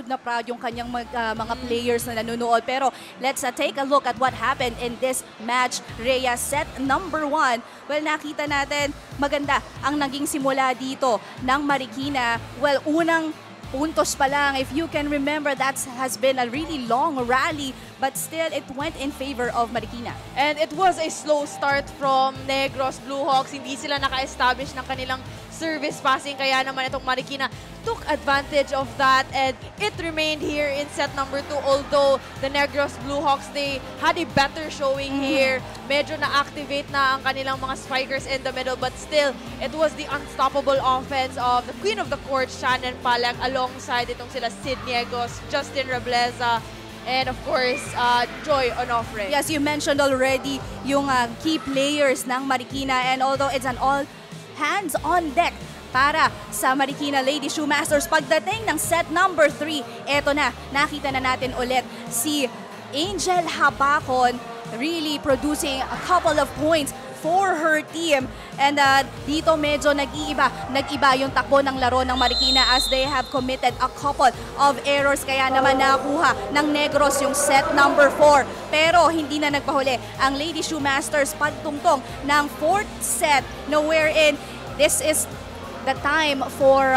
na proud yung kanyang mga players na nanonood. Pero let's take a look at what happened in this match. Rhea, set number 1. Well, nakita natin maganda ang naging simula dito ng Marikina. Well, unang puntos pa lang, if you can remember, that has been a really long rally, but still it went in favor of Marikina. And it was a slow start from Negros Blue Hawks. Hindi sila naka-establish ng kanilang service passing, kaya naman itong Marikina took advantage of that, and it remained here in set number 2. Although the Negros Blue Hawks, they had a better showing here. Medyo na-activate na ang kanilang mga spikers in the middle, but still, it was the unstoppable offense of the Queen of the Court, Shannon Palag, alongside itong sila Sid Niegos, Justin Rebleza, and of course, Joy Onofre. Yes, you mentioned already yung key players ng Marikina, and although it's an all hands on deck para sa Marikina Lady Shoemasters, pagdating ng set number 3, eto na, nakita na natin ulit si Angel Habacon really producing a couple of points for her team. And dito medyo nag-iba yung takbo ng laro ng Marikina as they have committed a couple of errors, kaya naman nakuha ng Negros yung set number 4. Pero hindi na nagpahuli ang Lady Shoemasters pagtungtong ng 4th set, na wherein this is the time for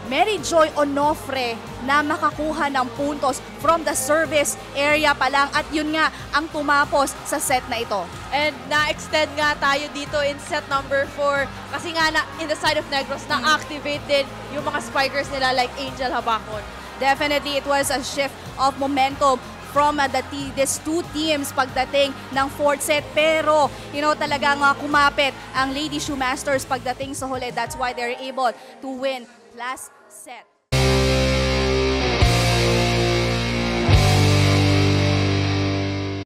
Mary Joy Onofre na makakuha ng puntos from the service area pa lang, at yun nga ang tumapos sa set na ito. And na-extend nga tayo dito in set number 4 kasi nga in the side of Negros na-activate din yung mga spikers nila like Angel Habacon. Definitely, it was a shift of momentum from these two teams pagdating ng 4th set. Pero, talagang kumapit ang Lady Shoemasters pagdating sa huli. That's why they're able to win last set.